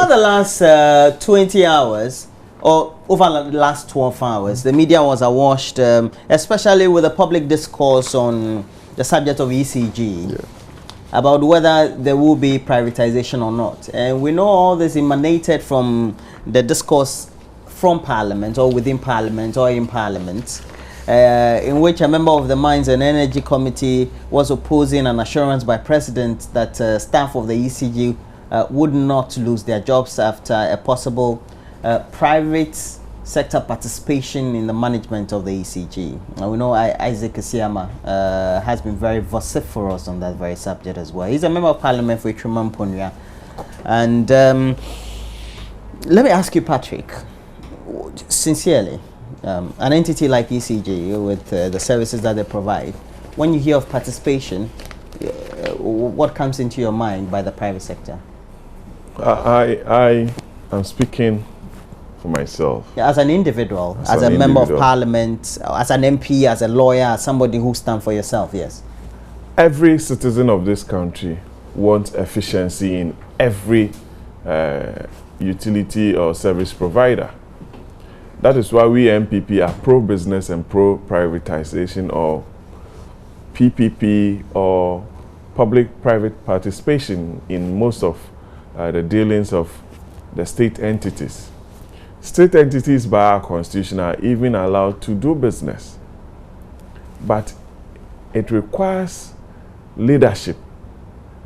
over the last 20 hours, or over the last 12 hours, the media was awash, especially with the public discourse on the subject of ECG, about whether there will be privatization or not. And we know all this emanated from the discourse from Parliament, or within Parliament, or in Parliament, in which a member of the Mines and Energy Committee was opposing an assurance by President that staff of the ECG would not lose their jobs after a possible private sector participation in the management of the ECG. And we know Isaac Isiama has been very vociferous on that very subject as well. He's a member of Parliament for Itrimamponya. And let me ask you, Patrick, sincerely, an entity like ECG with the services that they provide, when you hear of participation, what comes into your mind by the private sector? I am speaking for myself. Yeah, as an individual, as a member of Parliament, as an MP, as a lawyer, as somebody who stands for yourself, yes. Every citizen of this country wants efficiency in every utility or service provider. That is why we MPP are pro-business and pro-privatization, or PPP, or public-private participation in most of the dealings of the state entities. State entities by our constitution are even allowed to do business, but it requires leadership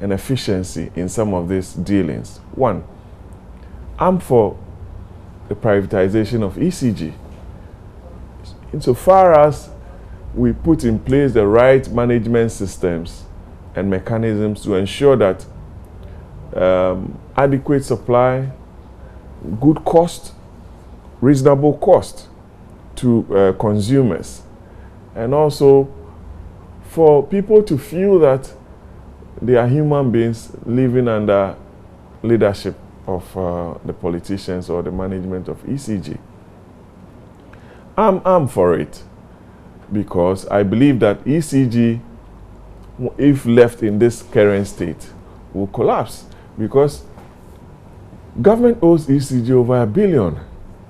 and efficiency in some of these dealings. One, I'm for the privatization of ECG. Insofar as we put in place the right management systems and mechanisms to ensure that adequate supply, good cost, reasonable cost to consumers, and also for people to feel that they are human beings living under leadership of the politicians or the management of ECG. I'm for it, because I believe that ECG, if left in this current state, will collapse, because government owes ECG over $1 billion.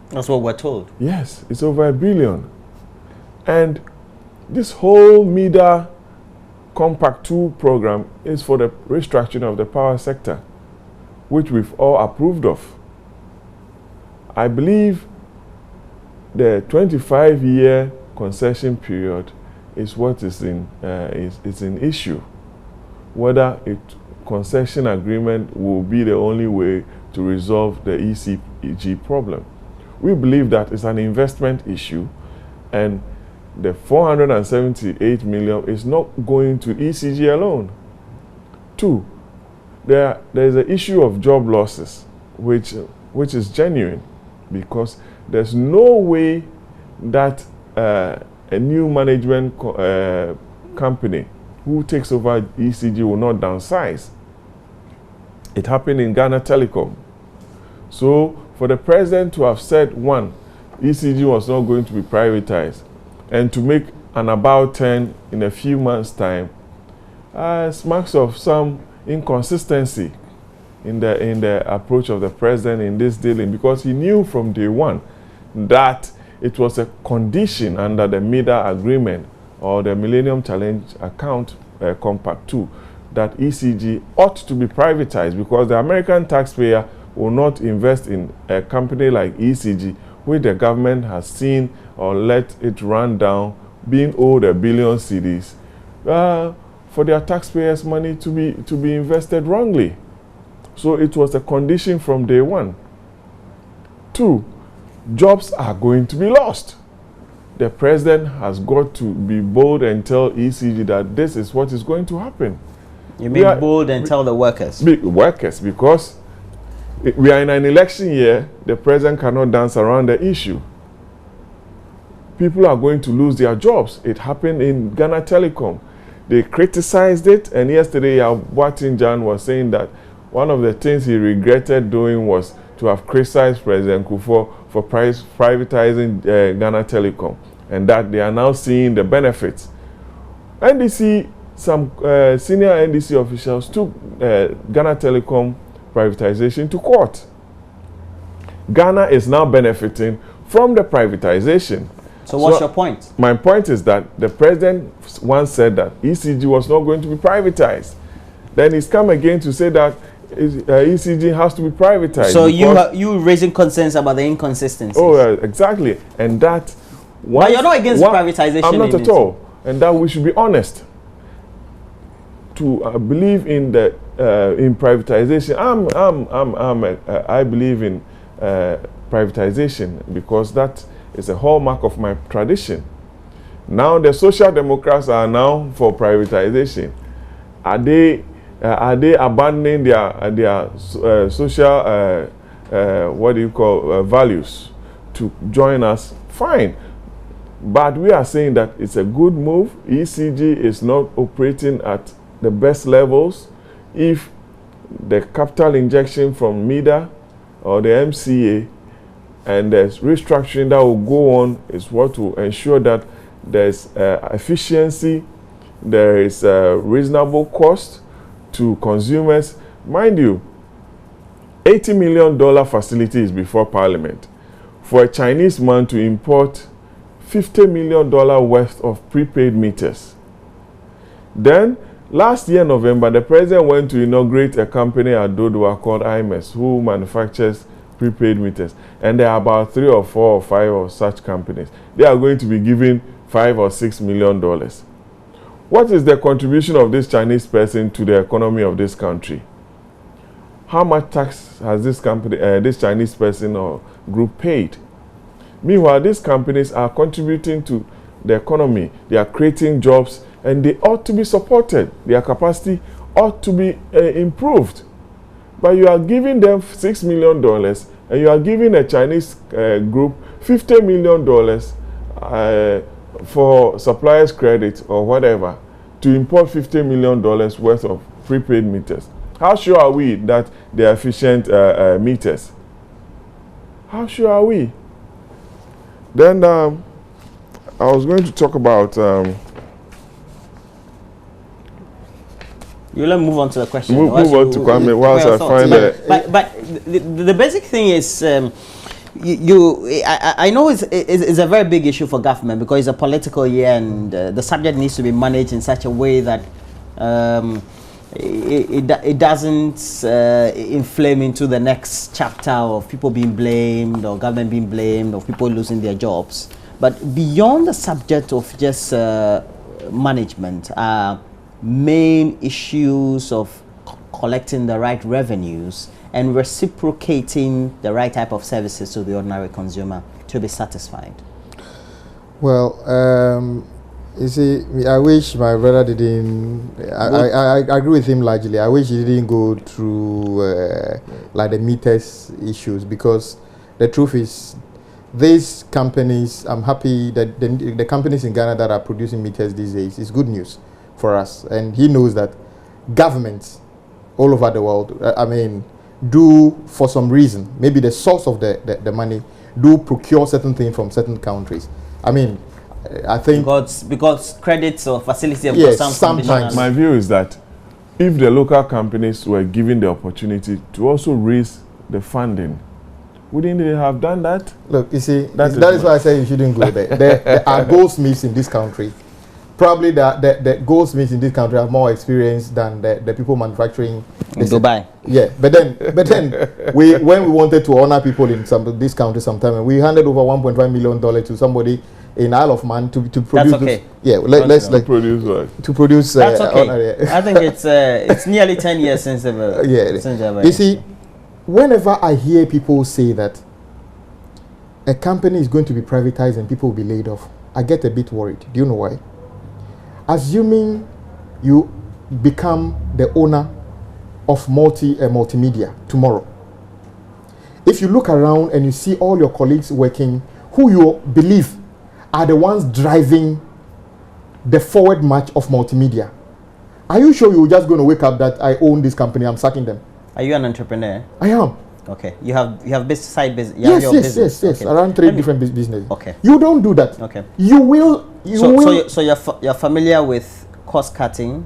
That's what we're told. Yes, it's over $1 billion. And this whole MEDA Compact 2 program is for the restructuring of the power sector, which we've all approved of. I believe the 25-year concession period is what is in issue. Whether a concession agreement will be the only way to resolve the ECG problem. We believe that it's an investment issue, and the 478 million is not going to ECG alone. Two, there is an issue of job losses, which is genuine, because there's no way that a new management company who takes over ECG will not downsize. It happened in Ghana Telecom. So for the president to have said, one, ECG was not going to be privatized, and to make an about turn in a few months' time, smacks of some inconsistency in the approach of the president in this dealing, because he knew from day one that it was a condition under the MEDA agreement or the Millennium Challenge Account Compact 2 that ECG ought to be privatized, because the American taxpayer will not invest in a company like ECG, which the government has seen or let it run down, being owed $1 billion cedis, for their taxpayers' money to be invested wrongly. So it was a condition from day one. Two, jobs are going to be lost. The president has got to be bold and tell ECG that this is what is going to happen. You mean bold and tell the workers? Workers, because we are in an election year. The president cannot dance around the issue. People are going to lose their jobs. It happened in Ghana Telecom. They criticized it, and yesterday Boatin-Jan was saying that one of the things he regretted doing was to have criticized President Kufuor for privatizing Ghana Telecom, and that they are now seeing the benefits. NDC, some senior NDC officials took Ghana Telecom privatization to court. Ghana is now benefiting from the privatization. So what's your point? My point is that the president once said that ECG was not going to be privatized. Then he's come again to say that ECG has to be privatized. So you raising concerns about the inconsistencies. Oh, exactly. And that... But you're not against privatization. I'm not at all. And that we should be honest. To believe in the in privatization, I believe in privatization because that is a hallmark of my tradition. Now the Social Democrats are now for privatization. Are they abandoning their social values to join us? Fine. But we are saying that it's a good move. ECG is not operating at the best levels. If the capital injection from MIDA or the MCA and the restructuring that will go on is what will ensure that there's efficiency, there is a reasonable cost to consumers. Mind you, $80 million facility is before Parliament. For a Chinese man to import $50 million worth of prepaid meters. Then, last year, November, the president went to inaugurate a company at Dodowa called IMES, who manufactures prepaid meters. And there are about 3 or 4 or 5 of such companies. They are going to be given $5 or $6 million. What is the contribution of this Chinese person to the economy of this country? How much tax has this company, this Chinese person or group paid? Meanwhile, these companies are contributing to the economy. They are creating jobs, and they ought to be supported. Their capacity ought to be improved. But you are giving them $6 million, and you are giving a Chinese group $50 million for suppliers credit or whatever to import $50 million worth of prepaid meters. How sure are we that they are efficient meters? How sure are we? Then I was going to talk about... You'll move on to the question. Move on to Kwame whilst I find it. But the basic thing is, I know it's a very big issue for government because it's a political year and the subject needs to be managed in such a way that it doesn't inflame into the next chapter of people being blamed or government being blamed or people losing their jobs. But beyond the subject of just management, main issues of collecting the right revenues and reciprocating the right type of services to the ordinary consumer to be satisfied. Well, you see, I wish my brother didn't. I agree with him largely. I wish he didn't go through like the meters issues, because the truth is, these companies, I'm happy that the companies in Ghana that are producing meters these days is good news for us. And he knows that governments all over the world, do for some reason, maybe the source of the money, do procure certain things from certain countries. I think because credits or facilities have got sometimes. My view is that if the local companies were given the opportunity to also raise the funding, wouldn't they have done that? Look, you see, that is why I say you shouldn't go there. There are goldsmiths in this country. Probably the goldsmiths in this country have more experience than the people manufacturing in Dubai. Yeah, but then when we wanted to honor people in this country sometime, we handed over $1.5 million to somebody in Isle of Man to produce. That's okay. Let's produce what? To produce. That's okay. I think it's nearly 10 years since ever. Yeah. You see, whenever I hear people say that a company is going to be privatized and people will be laid off, I get a bit worried. Do you know why? Assuming you become the owner of multimedia tomorrow, if you look around and you see all your colleagues working, who you believe are the ones driving the forward march of multimedia, are you sure you're just going to wake up that I own this company, I'm sacking them? Are you an entrepreneur? I am. Okay. You have side business. Yes. Okay. Around 3 different businesses. Okay. You don't do that. Okay. So you're familiar with cost cutting,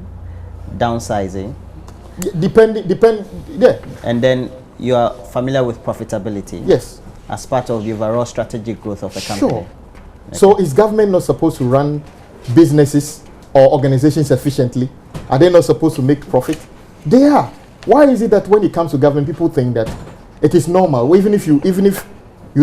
downsizing. Yeah. And then you are familiar with profitability. Yes. as part of the overall strategic growth of the company. Sure. Okay. So is government not supposed to run businesses or organizations efficiently? Are they not supposed to make profit? They are. Why is it that when it comes to government, people think that it is normal, even if you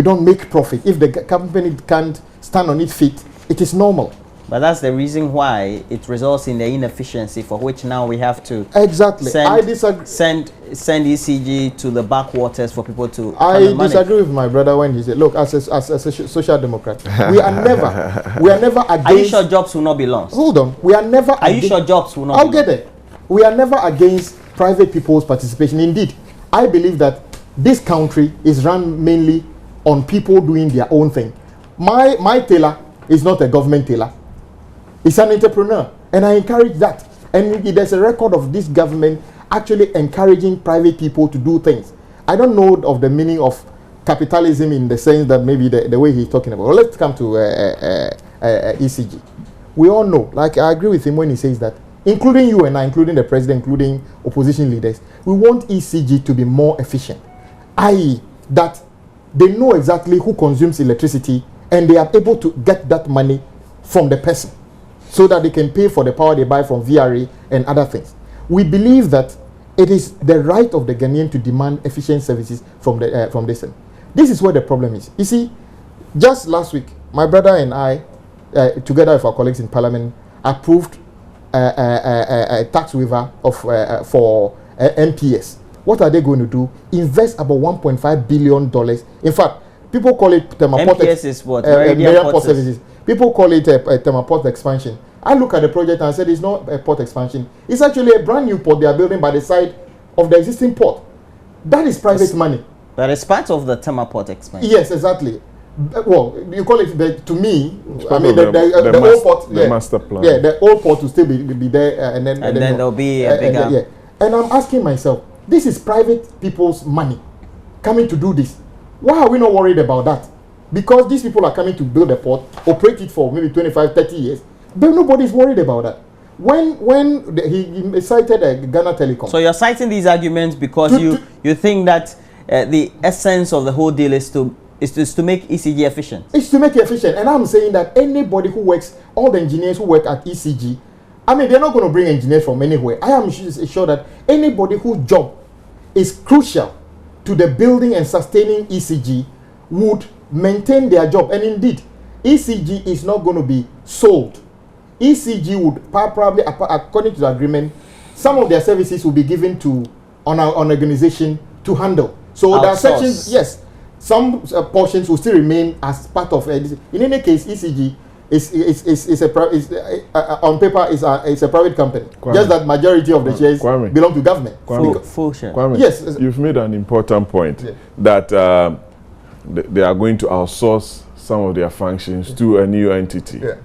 don't make profit, if the company can't stand on its feet, it is normal. But that's the reason why it results in the inefficiency for which now we have to send ECG to the backwaters for people to. I disagree with my brother when he said, "Look, as a social democrat, we are never against." Are you sure jobs will not be lost? Hold on, we are never. Are you sure jobs will not? I'll get it. We are never against private people's participation. Indeed, I believe that this country is run mainly on people doing their own thing. My tailor is not a government tailor. It's an entrepreneur, and I encourage that. And there's a record of this government actually encouraging private people to do things. I don't know of the meaning of capitalism in the sense that maybe the way he's talking about. Well, let's come to ECG. We all know, like I agree with him when he says that, including you and I, including the president, including opposition leaders, we want ECG to be more efficient. I.e., that they know exactly who consumes electricity and they are able to get that money from the person, so that they can pay for the power they buy from VRA and other things. We believe that it is the right of the Ghanaian to demand efficient services from this. This is where the problem is. You see, just last week, my brother and I, together with our colleagues in Parliament, approved a tax waiver for MPS. What are they going to do? Invest about $1.5 billion. In fact, people call it MPS is what? Meridian Port Services. People call it a port expansion. I look at the project and I said it's not a port expansion. It's actually a brand new port they are building by the side of the existing port. That is private money. That is part of the Tema Port expansion. Yes, exactly. Well, you call it, to me, I mean, the old port. The master plan. Yeah, the old port will still be there. And then there'll be a bigger. Yeah. And I'm asking myself, this is private people's money coming to do this. Why are we not worried about that? Because these people are coming to build a port, operate it for maybe 25, 30 years, but nobody's worried about that. When he cited Ghana Telecom. So you're citing these arguments because you think that the essence of the whole deal is to make ECG efficient. It's to make it efficient. And I'm saying that anybody who works, all the engineers who work at ECG, I mean, they're not going to bring engineers from anywhere. I am sure that anybody whose job is crucial to the building and sustaining ECG would maintain their job. And indeed, ECG is not going to be sold. ECG would probably, according to the agreement, some of their services will be given to an organization to handle. So there are sections, yes, some portions will still remain as part of it. In any case, ECG on paper is a private company. Kwame. Just that majority of the shares belong to government. Full share. Kwame, yes, you've made an important point that they are going to outsource some of their functions to a new entity. Yeah.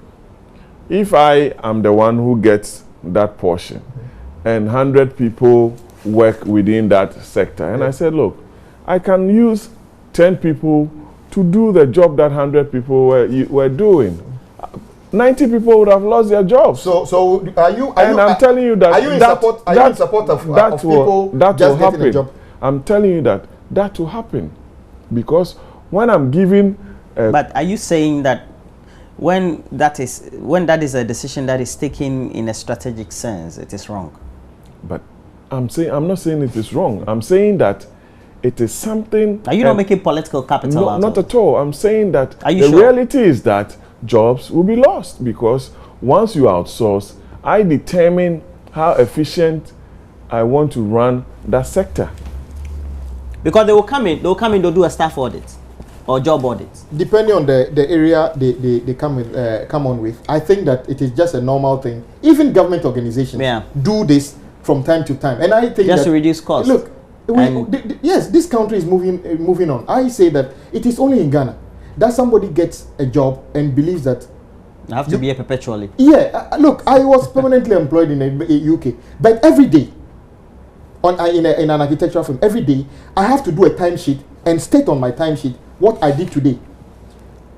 If I am the one who gets that portion and 100 people work within that sector, and I said, look, I can use 10 people to do the job that 100 people were doing, 90 people would have lost their jobs. So I'm telling you that. Are you in support of people just getting a job? I'm telling you that will happen, because when I'm giving. But are you saying that when that is a decision that is taken in a strategic sense, it is wrong? But I'm not saying it is wrong. I'm saying that it is something. Are you not making political capital out of it? Not at all. I'm saying that the reality is that jobs will be lost, because once you outsource, I determine how efficient I want to run that sector. Because they'll come in, they'll do a staff audit or job audit. Depending on the area they come on with, I think that it is just a normal thing. Even government organizations do this from time to time, and I think just to reduce costs. Look, yes, this country is moving on. I say that it is only in Ghana that somebody gets a job and believes that you have to be here perpetually. Yeah, look, I was permanently employed in the UK, but every day in an architectural firm, every day I have to do a timesheet and state on my timesheet what I did today.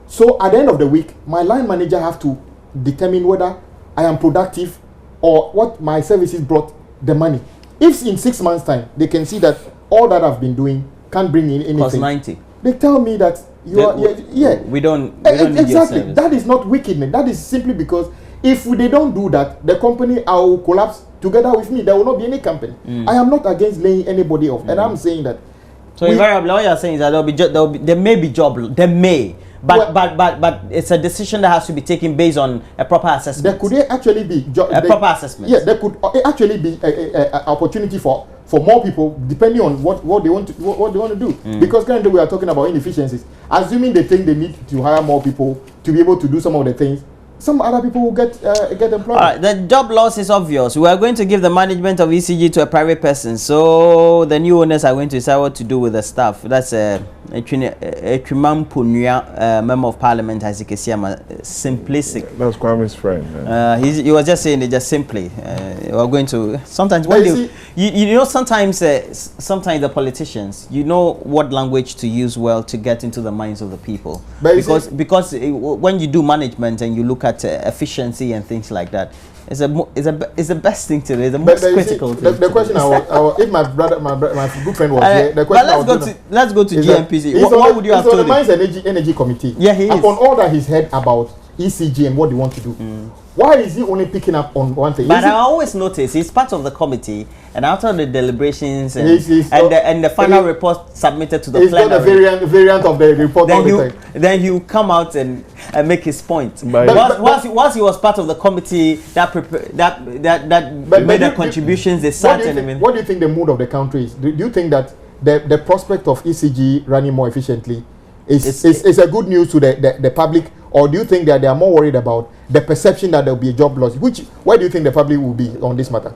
So at the end of the week, my line manager have to determine whether I am productive or what my services brought the money. If in 6 months' time they can see that all that I've been doing can't bring in anything. Plus 90. they tell me that we don't need your exactly. service. That is not wickedness. That is simply because if they don't do that, the company will collapse together with me. There will not be any company. I am not against laying anybody off, and I'm saying that. So invariably, what you are saying is that there may be job, there may. But it's a decision that has to be taken based on a proper assessment. There could actually be proper assessment. Yeah, there could actually be a opportunity for more people, depending on what they want to do. Because currently we are talking about inefficiencies. Assuming they think they need to hire more people to be able to do some of the things, some other people will get employed. All right, the job loss is obvious. We are going to give the management of ECG to a private person, so the new owners are going to decide what to do with the staff. That's a Chimam Punya, member of parliament, as you can see, simplistic. That's Kwame's friend. He was just saying it just simply. We're going to sometimes when you know sometimes the politicians, you know what language to use well to get into the minds of the people, because when you do management and you look at efficiency and things like that, it's the best thing to do. It's the most critical thing. The question if my good friend was here, the question let's go to GNPC. What would you have told him? He's on the Mines and Energy Committee. Yeah, he is. Upon all that he's heard about ECG and what they want to do, why is he only picking up on one thing? But I always notice he's part of the committee, and after the deliberations and the final report submitted to the plenary, he's got the variant of the report. Then he'll come out and make his point. Once he was part of the committee that made the contributions, they sat and what do you think the mood of the country is? Do you think that the prospect of ECG running more efficiently is a good news to the public, or do you think that they are more worried about the perception that there will be a job loss? Why do you think the public will be on this matter?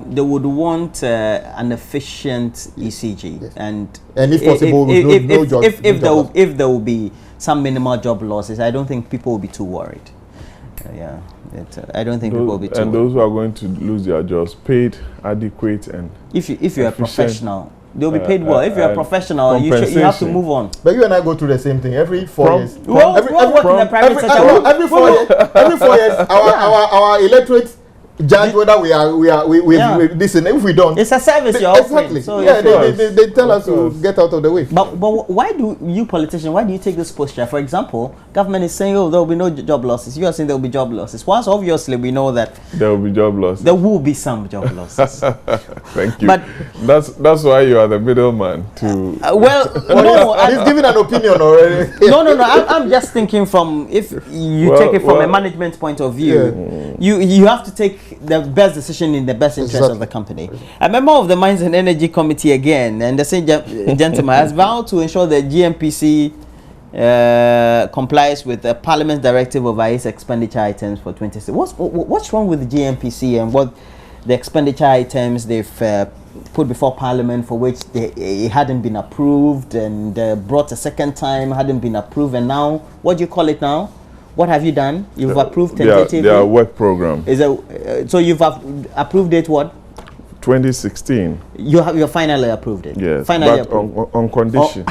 They would want an efficient ECG, yes. and if possible, if there will be some minimal job losses, I don't think people will be too worried. I don't think people will be too. And those who are going to lose their jobs, paid adequate, and if you're a professional, they'll be paid well. If you're a professional, you have to move on. But you and I go through the same thing every 4 years. Every 4 years, our electorate judge whether we listen. If we don't, it's a service you're offering. Exactly. So they tell us to get out of the way. But why do you politicians? Why do you take this posture? For example, government is saying, "Oh, there will be no job losses." You are saying there will be job losses. Once obviously we know that there will be job losses. There will be some job losses. Thank you. But that's why you are the middleman to. He's giving an opinion already. No. I'm just thinking from if you take it from a management point of view, you have to take the best decision in the best interest of the company. A member of the Mines and Energy Committee again, and the same gentleman has vowed to ensure that GNPC complies with the Parliament's directive over its expenditure items for 2026. What's wrong with the GNPC and what the expenditure items they've put before Parliament, for which it hadn't been approved, and brought a second time, hadn't been approved, and now what do you call it now? What have you done? You've approved tentatively. Their work program. So you've approved it what? 2016. You finally approved it. Yes. Finally but on condition.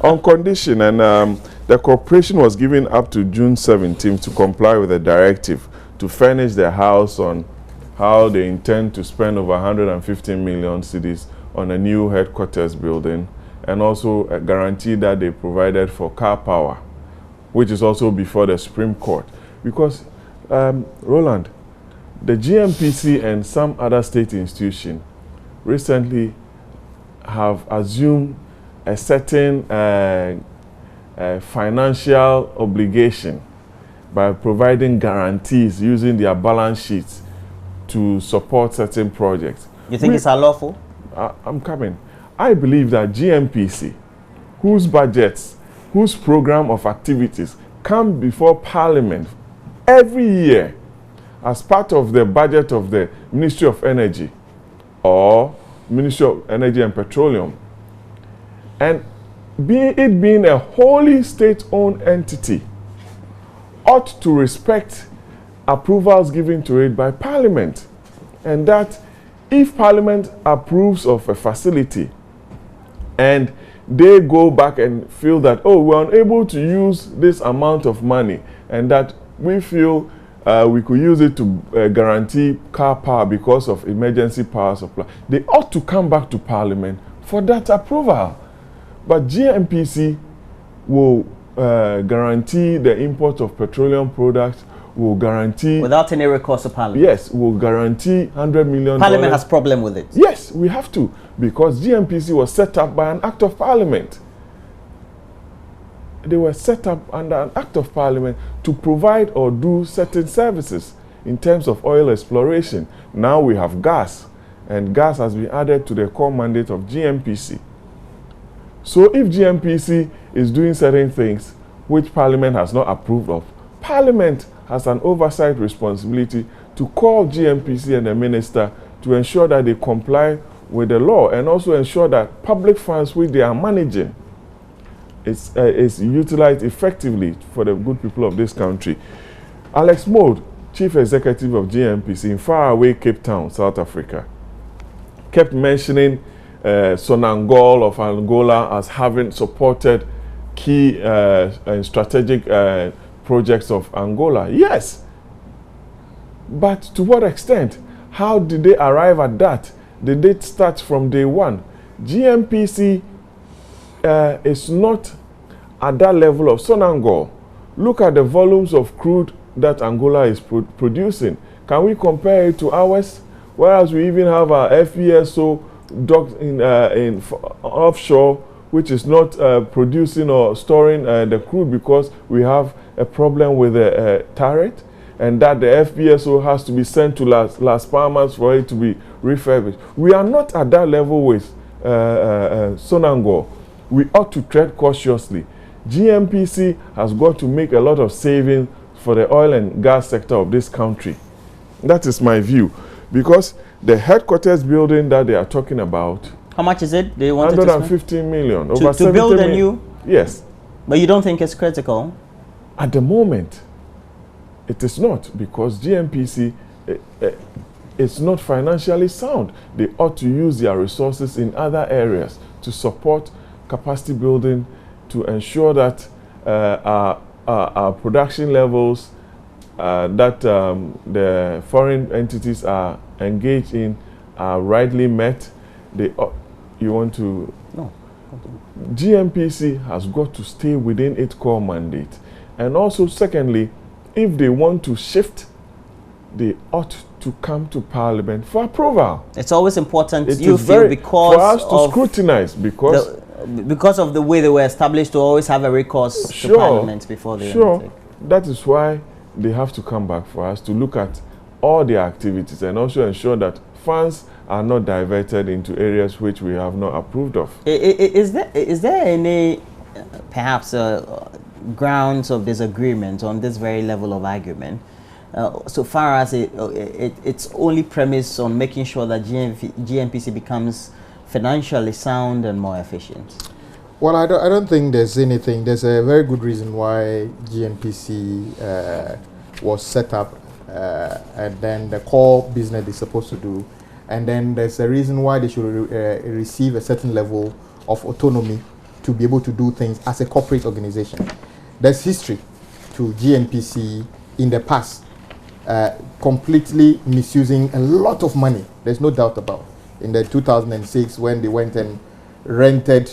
On condition, and the corporation was given up to June 17th to comply with the directive to furnish their house on how they intend to spend over 115 million cedis on a new headquarters building, and also a guarantee that they provided for car power, which is also before the Supreme Court. Because, Roland, the GNPC and some other state institution recently have assumed a certain financial obligation by providing guarantees using their balance sheets to support certain projects. You think it's unlawful? I'm coming. I believe that GNPC, whose budgets, whose program of activities come before Parliament every year as part of the budget of the Ministry of Energy or Ministry of Energy and Petroleum, and it being a wholly state-owned entity, ought to respect approvals given to it by Parliament, and that if Parliament approves of a facility and they go back and feel that, oh, we're unable to use this amount of money, and that we feel we could use it to guarantee car power because of emergency power supply, they ought to come back to Parliament for that approval. But GNPC will guarantee the import of petroleum products, will guarantee... Without any recourse to Parliament? Yes, will guarantee $100 million. Parliament has problem with it? Yes, we have to, because GNPC was set up by an act of Parliament. They were set up under an act of Parliament to provide or do certain services in terms of oil exploration. Now we have gas, and gas has been added to the core mandate of GNPC. So if GNPC is doing certain things which Parliament has not approved of, Parliament has an oversight responsibility to call GNPC and the minister to ensure that they comply with the law, and also ensure that public funds which they are managing is utilized effectively for the good people of this country. Alex Mould, Chief Executive of GNPC in faraway Cape Town, South Africa, kept mentioning Sonangol of Angola as having supported key and strategic projects of Angola. Yes, but to what extent? How did they arrive at that? Did it start from day one? GNPC is not at that level of Sonangol. Look at the volumes of crude that Angola is producing. Can we compare it to ours? Whereas we even have our FPSO docked in offshore, which is not producing or storing the crude because we have a problem with the turret, and that the FPSO has to be sent to Las Palmas for it to be refurbished. We are not at that level with Sonangol. We ought to tread cautiously. GNPC has got to make a lot of savings for the oil and gas sector of this country. That is my view. Because the headquarters building that they are talking about... How much is it? They want 115 million. Over to build a new... Yes. But you don't think it's critical? At the moment, it is not, because GNPC is not financially sound. They ought to use their resources in other areas to support capacity building, to ensure that our production levels that the foreign entities are engaged in are rightly met. You want to... No. GNPC has got to stay within its core mandate. And also, secondly, if they want to shift, they ought to come to Parliament for approval. It's always important, it you feel, because for us to scrutinize, because of the way they were established, to always have a recourse to Parliament before they undertake. That is why they have to come back for us to look at all their activities and also ensure that funds are not diverted into areas which we have not approved of. Is there any perhaps grounds of disagreement on this very level of argument, so far as it's only premised on making sure that GNPC becomes financially sound and more efficient? Well, I don't think there's anything. There's a very good reason why GNPC was set up, and then the core business they're supposed to do, and then there's a reason why they should receive a certain level of autonomy to be able to do things as a corporate organization. There's history to GNPC in the past, completely misusing a lot of money. There's no doubt about it. In the 2006, when they went and rented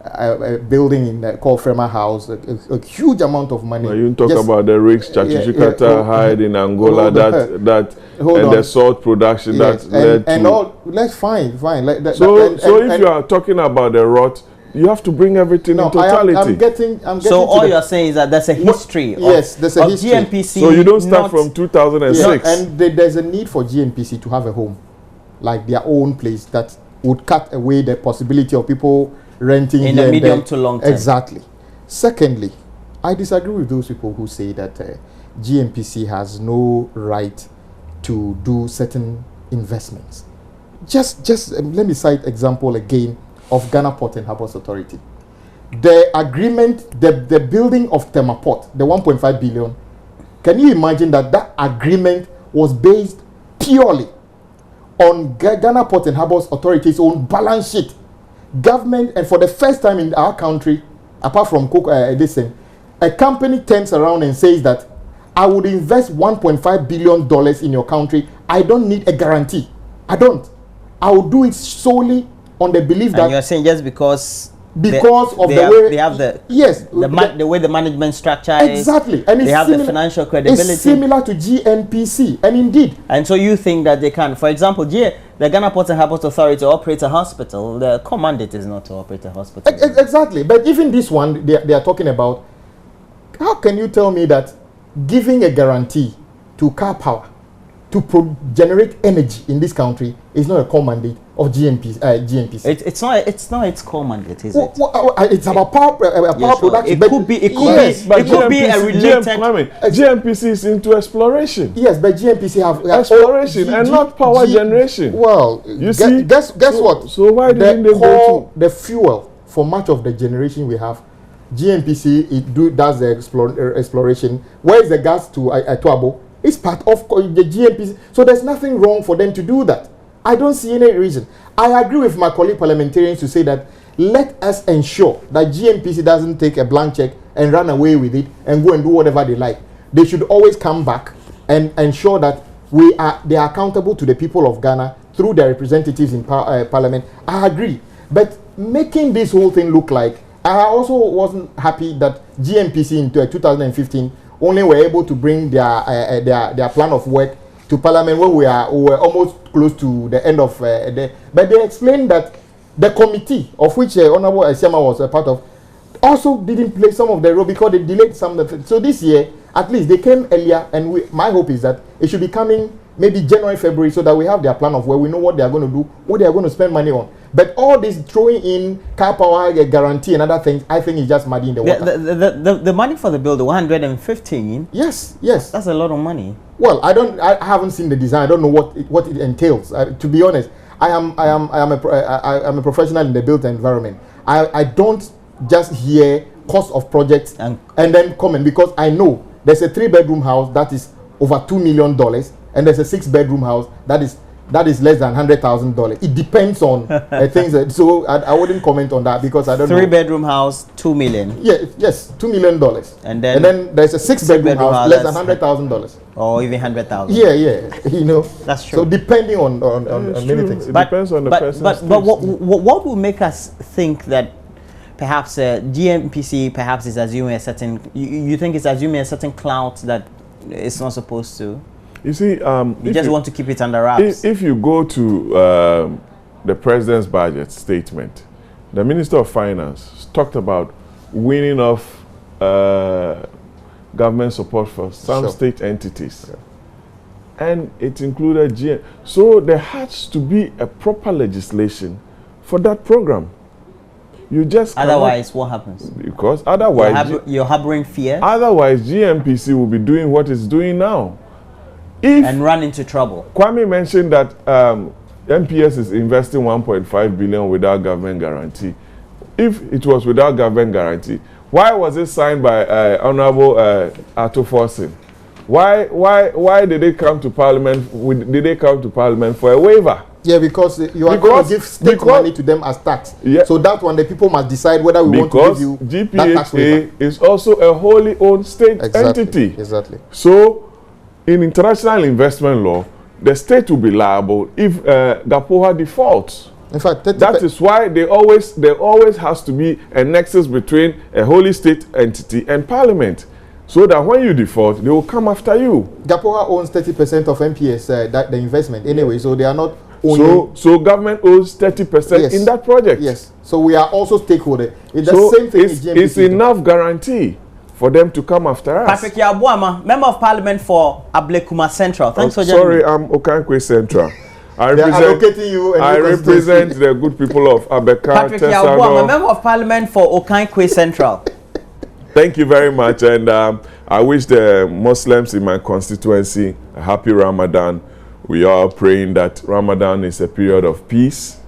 a building in called Frema House, a huge amount of money. Well, you talk about the rigs Chachishikata hide in Angola, and the salt production that led to... Let's fine. So if you are talking about the rot, you have to bring everything in totality. I'm getting so all you're saying is that there's a history there's a history. GNPC. So you don't start from 2006. And there's a need for GNPC to have a home, like their own place, that would cut away the possibility of people renting in the medium to long term. Exactly. Secondly, I disagree with those people who say that GNPC has no right to do certain investments. Just let me cite example again of Ghana Port and Harbours Authority. The agreement, the building of Temaport, the 1.5 billion, can you imagine that agreement was based purely on Ghana Port and Harbours Authority's own balance sheet? Government, and for the first time in our country, apart from a company turns around and says that I would invest $1.5 billion in your country. I don't need a guarantee. I don't. I will do it solely on the belief that... And you're saying just because because of the way they have the the way the management structure exactly, is, and they have the financial credibility. It's similar to GNPC, and indeed. And so you think that they can, for example, the Ghana Port and Harbours Authority to operate a hospital, the core mandate is not to operate a hospital. Exactly, but even this one they are talking about. How can you tell me that giving a guarantee to car power to generate energy in this country is not a core mandate of GNPC? It's not its core mandate, is it? It's about power production. It could be a related. GNPC is into exploration. Yes, but GNPC have exploration and not power generation. Well, you see, guess what? So why didn't they go to the fuel for much of the generation we have? GNPC does the exploration. Where is the gas to Atuabo? It's part of the GNPC. So there's nothing wrong for them to do that. I don't see any reason. I agree with my colleague parliamentarians to say that let us ensure that GNPC doesn't take a blank check and run away with it and go and do whatever they like. They should always come back and ensure that they are accountable to the people of Ghana through their representatives in parliament. I agree. But making this whole thing look like, I also wasn't happy that GNPC in 2015 only were able to bring their plan of work to Parliament when we were almost close to the end of but they explained that the committee of which Honorable Asiama was a part of also didn't play some of the role because they delayed some of the. So this year, at least they came earlier, and my hope is that it should be coming maybe January, February, so that we have their plan of where we know what they are going to do, what they are going to spend money on. But all this throwing in car power guarantee and other things, I think is just muddying the water. The money for the bill, the 115. Yes. That's a lot of money. Well, I haven't seen the design. I don't know what it entails. To be honest, I am a professional in the built environment. I don't just hear cost of projects and then comment, because I know there's a 3-bedroom house that is over $2 million, and there's a 6-bedroom house that is less than $100,000. It depends on things. So I wouldn't comment on that because I don't know. 3-bedroom house, $2 million. Yes, $2 million. And then there's a 6-bedroom house less than $100,000. Or even 100,000. Yeah. You know. That's true. So depending on many things. It depends on the person. But what will make us think that perhaps GNPC perhaps is assuming a certain? You think it's assuming a certain clout that it's not supposed to? You see, you just want to keep it under wraps. If you go to the president's budget statement, the Minister of Finance talked about weaning off government support for some state entities. Yeah. And it included GN. So there has to be a proper legislation for that program. You just otherwise, what happens? Because otherwise, you're harboring fear. Otherwise, GNPC will be doing what it's doing now. And run into trouble. Kwame mentioned that MPS is investing 1.5 billion without government guarantee. If it was without government guarantee, why was it signed by Honorable Ato Forson? Why did they come to Parliament? Did they come to Parliament for a waiver? Yeah, because you are going to give state money to them as tax. Yeah. So that one, the people must decide whether we want to give you that tax waiver. GPHA is also a wholly owned state entity. Exactly. So, in international investment law, the state will be liable if GAPOHA defaults. In fact, that is why there always has to be a nexus between a wholly state entity and Parliament, so that when you default, they will come after you. GAPOHA owns 30% of MPS, the investment anyway, so they are not. So government owns 30% in that project. Yes. So we are also stakeholders. It's the same thing. It's enough guarantee for them to come after us. Patrick Yabuama, Member of Parliament for Ablekuma Central. Thanks for joining. Sorry, I'm Okankwe Central. I represent the good people of Abeka. Patrick Yabuama, Member of Parliament for Okankwe Central. Thank you very much, and I wish the Muslims in my constituency a happy Ramadan. We are praying that Ramadan is a period of peace.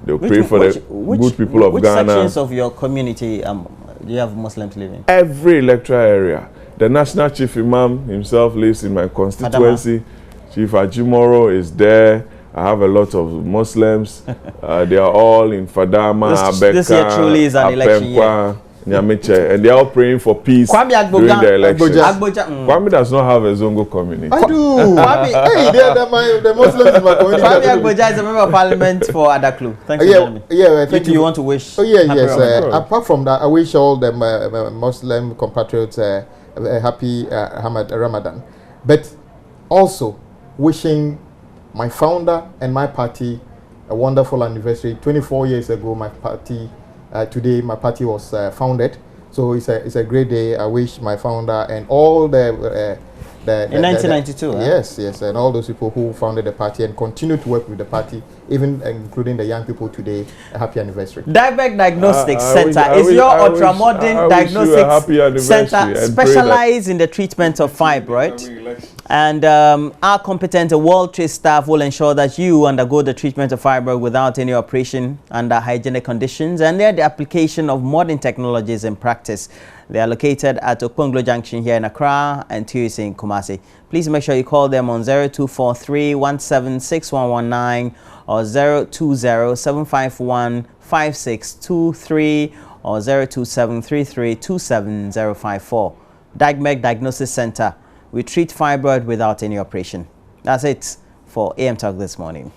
They'll pray for the good people of Ghana. Which sections of your community do you have Muslims living? Every electoral area. The National Chief Imam himself lives in my constituency. Fadama. Chief Ajimoro is there. I have a lot of Muslims. They are all in Fadama, Abeka, this year truly is an election year. And they are all praying for peace during the elections. Kwame does not have a Zongo community. I do. Kwame, hey, the Muslims in my community. Kwame Agboja is a member of parliament for Adaklu. Thank you. Thank you. You want to wish? Oh yeah, yes. Apart from that, I wish all the Muslim compatriots a happy Ramadan. But also wishing my founder and my party a wonderful anniversary. 24 years ago, my party. Today, my party was founded, so it's a great day. I wish my founder and all the in 1992. Yes, and all those people who founded the party and continue to work with the party, even including the young people today, a happy anniversary. Diabetic Diagnostics Center is your ultra-modern diagnostics center specialized in the treatment of fibroid. And our competent world-trained staff will ensure that you undergo the treatment of fibroid without any operation under hygienic conditions, and they're the application of modern technologies in practice. They are located at Okponglo Junction here in Accra and TUC in Kumasi. Please make sure you call them on 0243-176119 or 020-751-5623 or 02733-27054. Diabetic Diagnosis Center. We treat fibroid without any operation. That's it for AM Talk this morning.